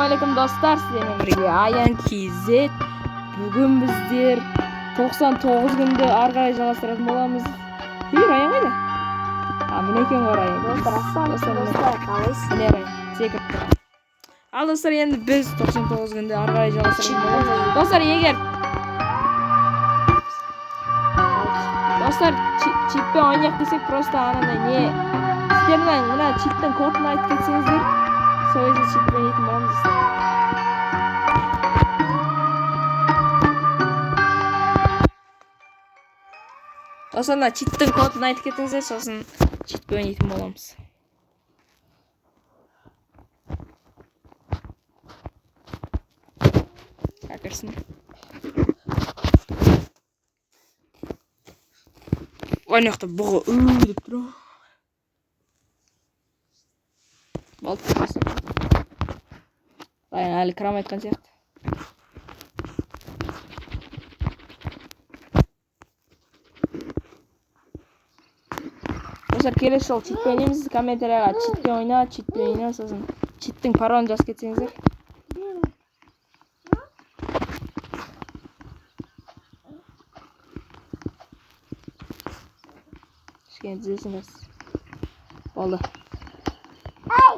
Assalamualaikum dostlar, sizlerle birlikte Ayan KZ. Bugün bizler 99 günde arkaya жалғастыратын боламыз. Бүйір Аян қайда? Мінекен бар Аян. Dostlar қалайсыз? Міне Аян, секіріп тұр. Ал достар, енді біз 99 günde arkaya жалғастыратын боламыз. Достар, егер достар читпен ойнайық десек, просто анандай не сіздердің мына читтің кодын айтып кетсеңіздер, сол кезде читпен ойнайтын боламыз достар. Достар, мына читтің кодын айтып кетсеңіздер, сосын читпен ойнайтын боламыз. Кірсін. Ойнақта бұғы деп тұр. Болды тұрмасы. Аян әлі крам айтқан сияқты. Достар, келесі жол читпен ойнаймыз. Комментарияға читпен ойна, сосын читтің паролын жазып кетсеңіздер. Кішкене түзесіңіз. Болды.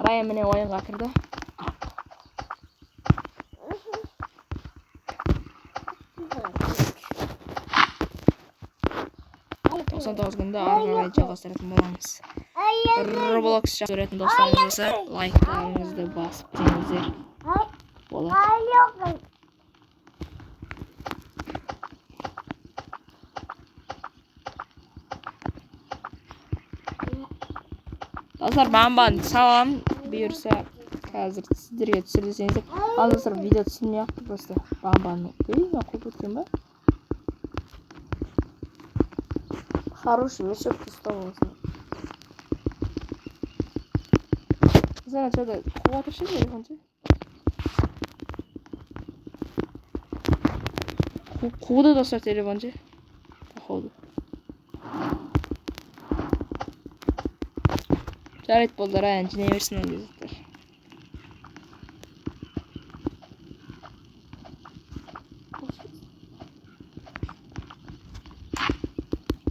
Райан міне ойынға кірді. Күнде ары қарай жалғастыратын боламыз. Roblox жақсы көретін достарыңыз болса, лайктарыңызды басып кетсеңіздер болады. Достар, бамбан салам бұйырса қазір сіздерге түсір десеңіздер. Ал достар, видео түсірмей ақты просто бамбаны қойып өткен ба? Хороший мешок ұстау болсын. Зана что-то қуға тұршы телефон ше? Қуды достар телефон ше? Походу. Жарайды болды, Райан жіне берсін ол кезіктер.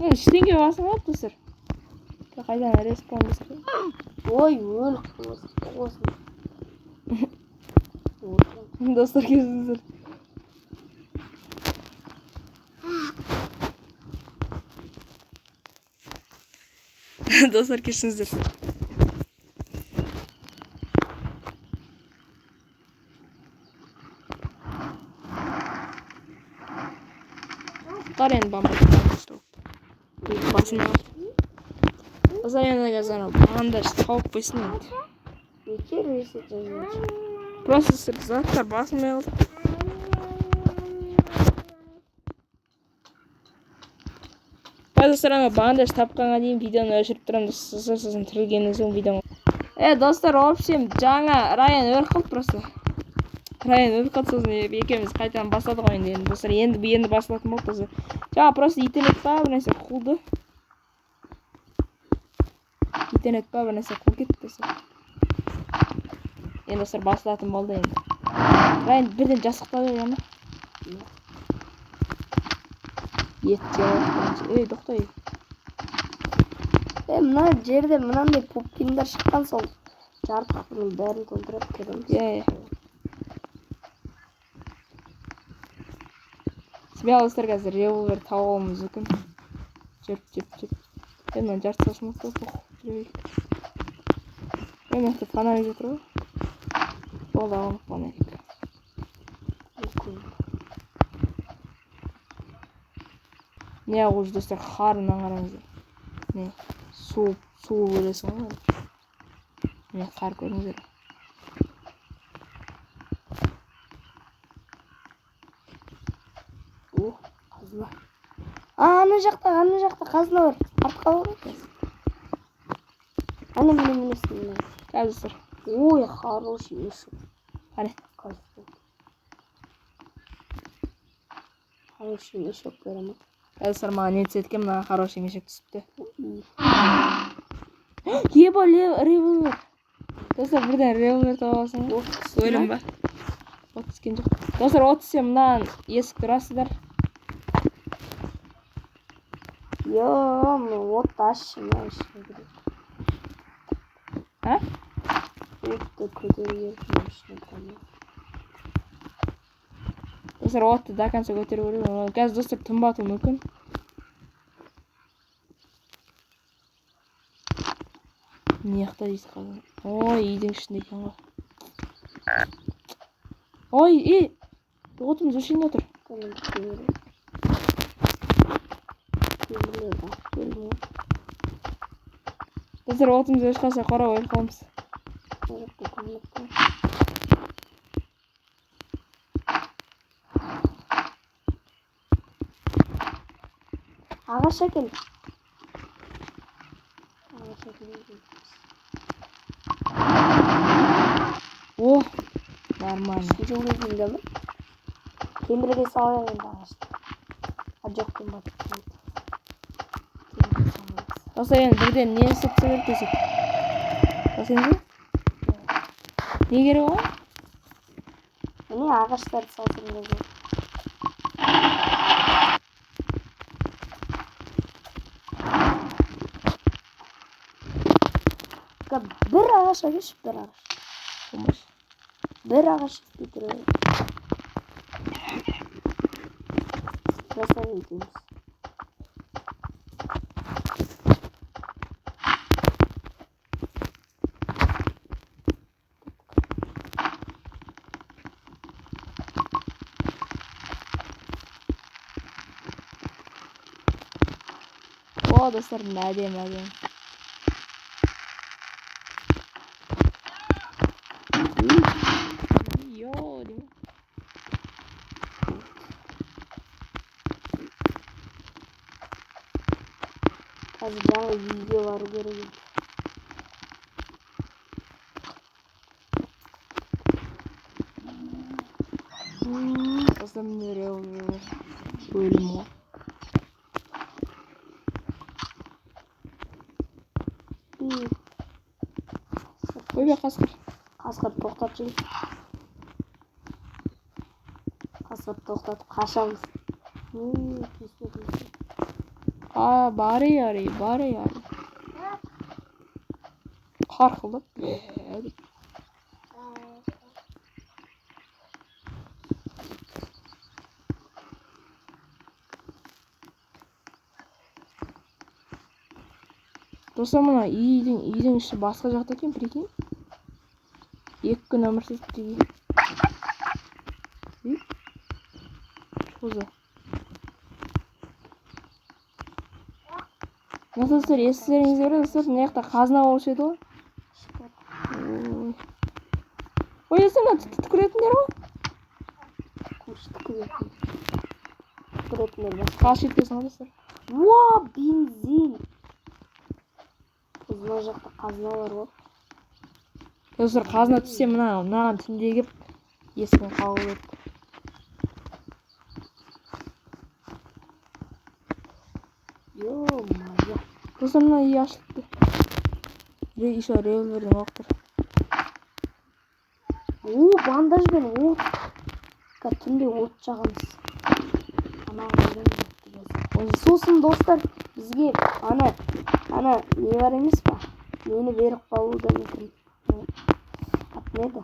Ештеңге басың алып достар. Қайдан респаун достар. Ой, өл қылмасын. Достар кезіңіздер. Достар кешіңіздер. Қарен бамбайды басын алып. Азаянаға зана бандаж тауып қойсын енді. Неке ресет жазып. Просто заттар басылмай қалды. Достар, бандаж тапқанға дейін видеоны өшіріп тұрамын. Сосын тірілгеннен соң видеоны. Достар, общем, жаңа Райан өліп қалды просто. Райан өліп қалды, сосын екеуміз қайтадан бастадық ойынды енді. Достар, енді басталатын болды достар. Жаңа просто интернет па бір нәрсе қуылды. Интернет па бір нәрсе қуылып кетті достар. Енді достар басталатын болды енді. Райан бірден жасықтады ғой ма? Ет жауап. Тоқтай. Мына жерде мынандай пупкиндар шыққан сол. Жартықтың бәрін толтырып кереміз. Смело достар, қазір револьвер тауымыз мүмкін. Жеп. Мына жарты салшын өтті. Мықты фонарик жатыр ғой. Болды алып фонарик. Не ауыз достар, қарынан қараңыздар. Не, суып өлесің ғой. Не, қар көріңіздер. Қазына. Ана жақта қазына бар. Артқа бар. Ана міне. Қазір. Ой, хороший мешок. Қане. Хороший мешок көрем. Қазір маған не түсеткен, мына хороший мешек түсіпті. Еба револьвер. Достар, бірден револьвер тауып алсың ғой. Өлім ба? От түскен жоқ. Достар, от түссе мынан есікті ұрасыздар. Мен отты ашшым, ашшым керек. А? Отты көтеріп жүрмін ішіне. Достар, отты до конца көтеріп көрейін. Қазір достар түн батуы мүмкін. Не жақта дейсіз қазір? Ой, үйдің ішінде екен ғой. Ой, отымыз өшейін отыр. Достар, отымыз өшіп қалса қора өліп қаламыз. Ағаш әкел. О, нормально. Жолдың ма? Темірге салайын енді ағашты. Жоқ, темір. Достар, енді бірден не істеп керек десек? Басыңыз? Не керек оған? Міне ағаштарды салсам болды. Bir ағаш әкелші, бір ағаш. Болмаш. Bir ағаш кетіріп. Жасап етеміз. О, достар, әдемі. Қазір жаңа үйге бару керек. Достар, міне өлім ғой. Ойбай, қасқыр. Қасқыр тоқтат жігіт. Қасқыр тоқтатып қашамыз. Бары яры. Қарқылдап. Достар, мына үйдің іші басқа жақта екен, прикинь. 2 күн өмір сүріп деген. Шоза. Достар, естеріңізде бар, достар, мына жақта қазына болушы еді ғой. Ой, достар, мына түкіретіндер ғой. Түкіретіндер бар. Қаш етпесін ғой, достар. Бензин. Мына жақта қазыналар бар. Достар, қазына түссе мынаған түнде кеп есігін қағып еді. Ё-моё. Достар, мына үй ашылыпты. Еще револьвердің оқ тұр. Бандажбен от. Түнде от жағамыз. Сосын достар, бізге ана не бар емес па? Нені беріп қалуы да мүмкін. Атнеді?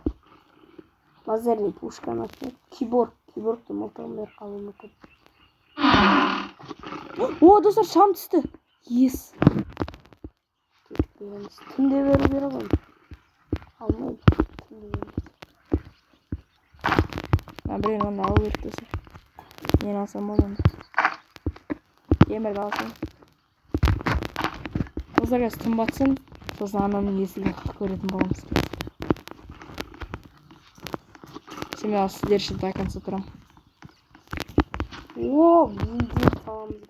Лазерный пушканы атнеді. Киборгты мылтығын беріп қалуы мүмкін. О, достар, шам түсті. Ес. Түнде беру керек оны. Алмайды. Біреуін онда алу керек, достар. Мен алсам болды онда. Темірді алсам. Достар, қазір түн батсын, сосын ананың есігін қақ көретін боламыз. Мен ал сіздер үшін до конца тұрам. Бензин саламыз.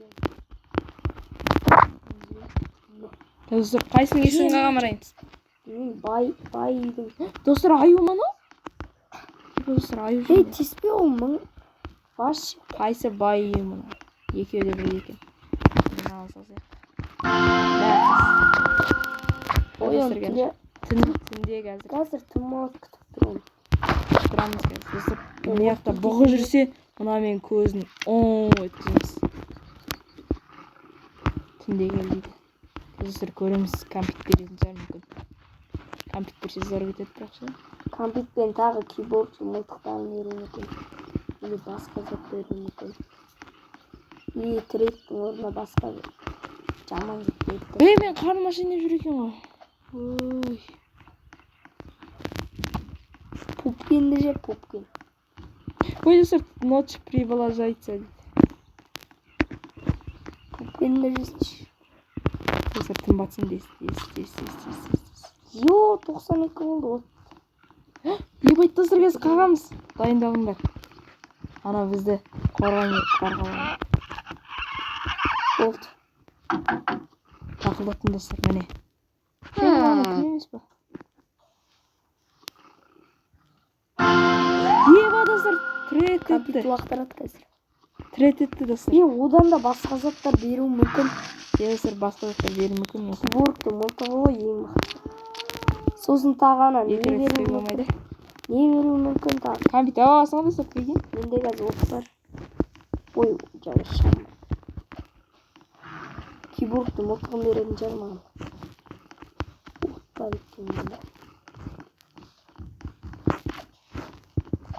Достар, қайсының есігін қаға марайыныз? Бай үйдің. Достар, аю мана? Достар, аю жүрмін. Теспе ол мың. Баш. Қайсы бай үй мана? Екеу де бір екен. Түнде қазір. Қазір түн мауыт күтіп тұрмын. Тұрамыз қазір. мына жақта бұғы жүрсе мына мен көзін өткіземіз. Түнде кел дейді. Достар көреміз, компит беретін шығар мүмкін. Компит берсе зор кетеді бірақ ше. Компитпен тағы киборд мылтықтарын беруі мүмкін. Или басқа зат беруі мүмкін. И трейдтің орнына басқа жаман зат берді. Мен қарным ашайын жүр екен ғой. Ой. Пупкинді же пупкин. Ой, достар, ночь прибыла зайца дейді. Пупкинді жесінші. Достар, тым батсын дес. Йо, 92 болды. Ебайт, достар, кез қағамыз. Дайындалыңдар. Ана бізді қорғалған. Болды. Тақылдаттың, достар, мәне. Ана кім емес па? Еба, достар, трет Компит етті. лақтырады қазір. Трет етті, достар. Одан да басқа заттар беруі мүмкін. Достар, басқа заттар беруі мүмкін. Кибордтың мылтығы ғой ең мықты. Сосын тағана не беруі мүмкін? Не беруі мүмкін тағы? Компит аласың достар, кейген? Менде қазір от бар. Ой, жаңа шам. Кибордтың мылтығын беретін шығар маған. От бар екен менде.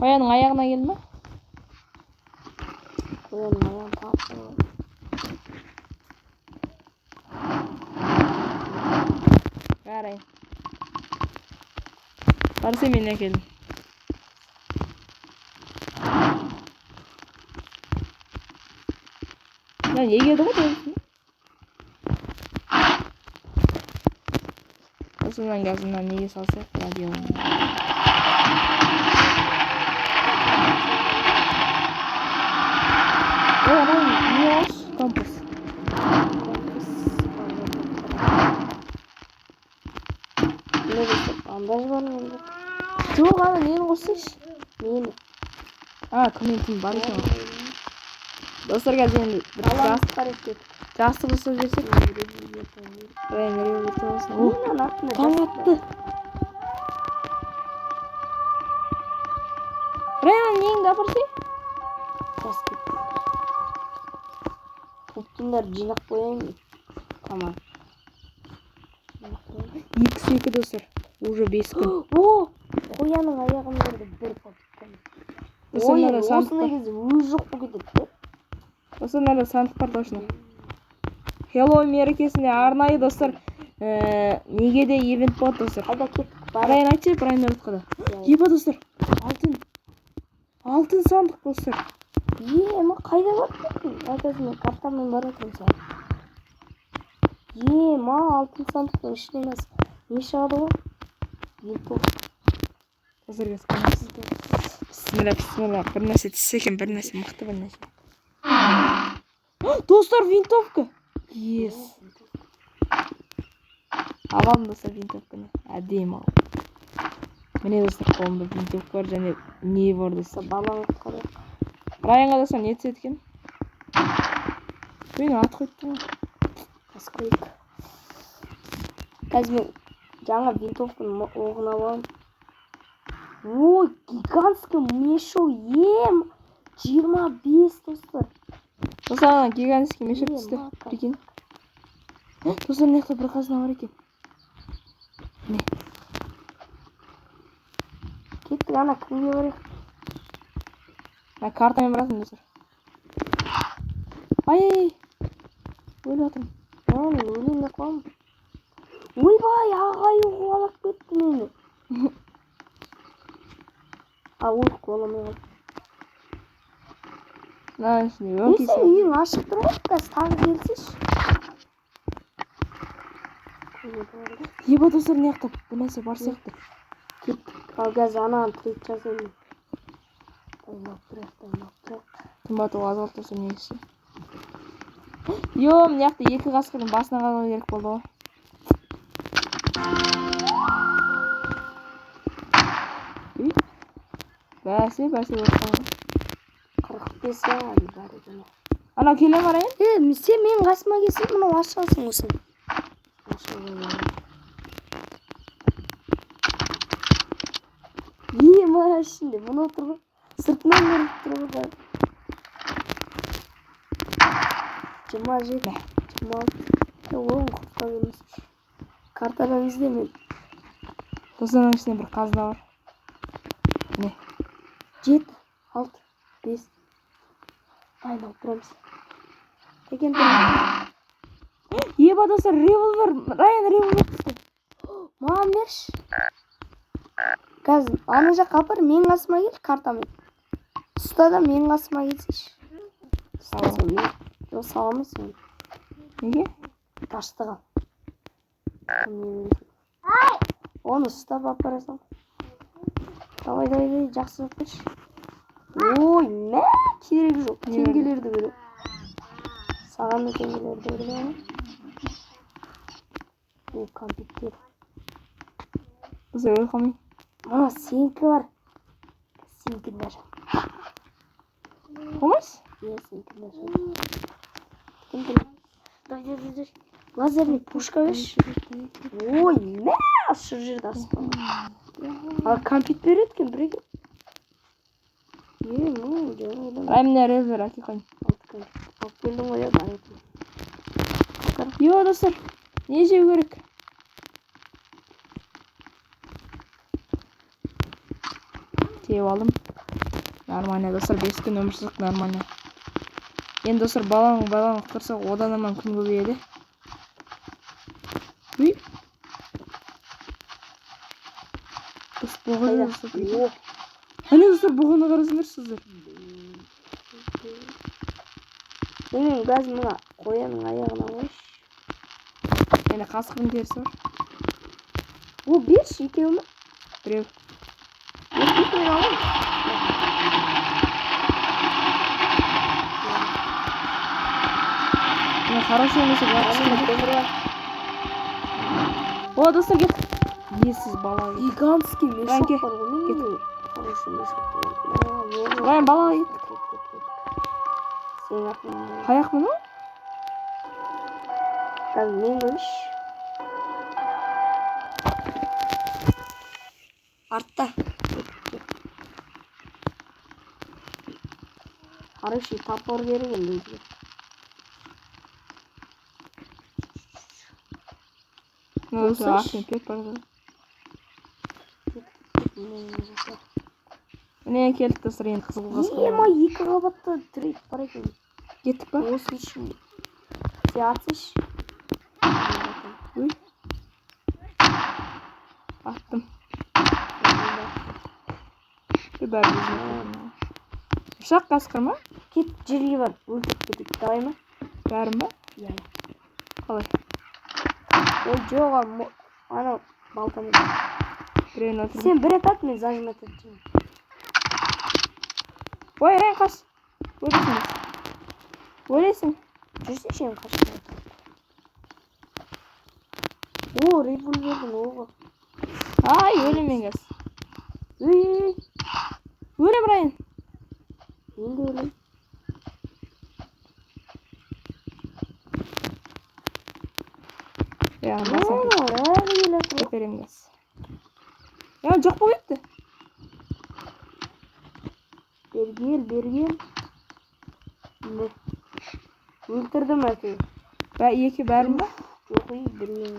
Қояның аяғына келді ма? Қояның аяғын тағып қойған. Қарайын. Барса мен әкелдім. Егеді ғой деймісің? Осынан газынан неге салсақ радионы. Не алшы? Компас. Андаж бар менде. Жоқ, ана нені қосайшы? Нені? Комментің бар екен. Достар, қазір енді жастық жасап жіберсек. Райан революция болсын. Таң атты. Райан, неңді апырсай? Баскет. Пупкиндер жинақ қояйын. Тамам. 2-2 достар. Уже 5 күн. О! Қояның аяғын берді бір пупкин. Ой, осындай кезде өз жоқ бұл кетеді. Осындай сандық бар точно. Хеллоуин мерекесіне арнайы достар. Неге де ивент болады достар. Қайда кеттік? Райан айтшы, Райан өлтқада. Еба достар. Алтын сандық достар. Ма қайда баттың? Айтасың мен картамен баратырмын саған. Ма алтын сандықтың ішінен аз. Не шығады ғой? Винтовка. Достар кәсіп. Бисмилла. Бір нәрсе түссе екен, бір нәрсе мықты бір нәрсе. Достар, винтовка. Yes. Алам достар винтовканы. Әдейм ал. Міне достар, қолымда винтовка бар және не бар достар. Балаң қадақ. Райанға достар не түседі екен? Мен ат қойттым. Қасқойық. Қазір мен жаңа винтовканы оғын алам. Ой, гигантский мешок. 25 достар. Достар, гигантский мешок түсті. Прикинь. Достар, неқта бір қазына бар екен. Не? Кеттік, ана кімге барайық? Картамен барасың достар. Ай! Өліп атырмын. Мен өлейін де қоямын. Ойбай, ағайы қуалап кетті мені. Ой, қуаламай қалды. Несі, үйің ашық тұр ғой, қазір тағы келсеш. Еба достар, не ақтап, бұл нәрсе бар сияқты. Кеттік, ал қазір анаған трейд жасаймын. Дайнап. Қымбат ол азалып тұрса не еші. Мына жақта 2 қасқырдың басына қалуы керек болды ғой. Бәсе болсын. 45 әлі бар екен. Ана келе барайын? Сен менің қасыма келсең, мынау ашасың осы. Ма ішінде, мұны отыр ғой. Sırtından görüp duruyor da. 27. 26. Oğlum kurtlar gelmiş. Kartadan izlemeyin. Dostlar onun içinde bir kazma var. Ne? 7, 6, 5. Aynen oturamız. Tekin Yeba dostlar revolver. Ryan revolver түсті. Маған берші. Қазір ана жақ апар мен қасыма кел картамен. Ұста да мен қасыма келсейші. Ұстасың мен. Жоқ сала алмайсың. Неге? Таштыға. Оны ұстап апарасың. Давай жақсы өтпеші. Ой, мә керегі жоқ. Теңгелерді көрі. Саған да теңгелерді көрі. Бұл компьютер. Dostlar uyuyamayın. Ана сенікі бар. Сенікін де жап. Olmaz. Иә, сенікін де жап. Дай. Лазерный пушка берші. Ой, мә ашы жерді аспан. А компьютер еткен біреге. Ну, жаңадан. Ryan'le revolver әке қайын. Алып келдің ғой, дар етін. Йо достар. Не жеу керек? Теп алдым. Нормально достар, 5 күн өмір сүрдік, нормально. Енді достар баланы құтқарсақ одан аман күн көбейеді. Үй. Бұғыны достар. Әне достар бұғыны қарасыңдар сіздер. Мен газ мына қоянның аяғына қойш. Әне қасқырдың терісі бар. О, берші екеу ме? Біреу. Мен аламын. Мен хороший емес бар. О, достар кет. Ессіз бала. Гигантский мешок Райан, бар ғой. Мен хороший мешок бар. Райан балаға кет. Сен ақын. Қаяқ мұны? Қазір мен көріш. Артта. Хороший топор берген бізге. Осы артын кет барды. Міне келдік достар, енді қызыл қасқыр. Ема 2 қабатты тірек бар екен. Кеттік па? Осы үшін. Сеатсыш. Үй. Аттым. Бәрі өзіне. Ұшақ қасқыр ма? Кет жерге бар. Өлтіріп кетеді. Давай ма? Бәрін ба? Иә. Қалай? Ой, жоға. Ана балтамен. Біреуін өлтірдім. Сен бір атат, мен зажим ататым. Ой, Райан қаш. Өлесің. Өлесің. Жүрсе шен қашты. О, револьвердің оғы. Ай, өлемін қас. Үй. Өлем, Райан. Мен де өлем. Яғын басын. Көтерем қас. Яғын жоқ бұл етті. Бергел. Өлтірдім әке. Екі бәрін ба? Жоқ, үй, біреуін.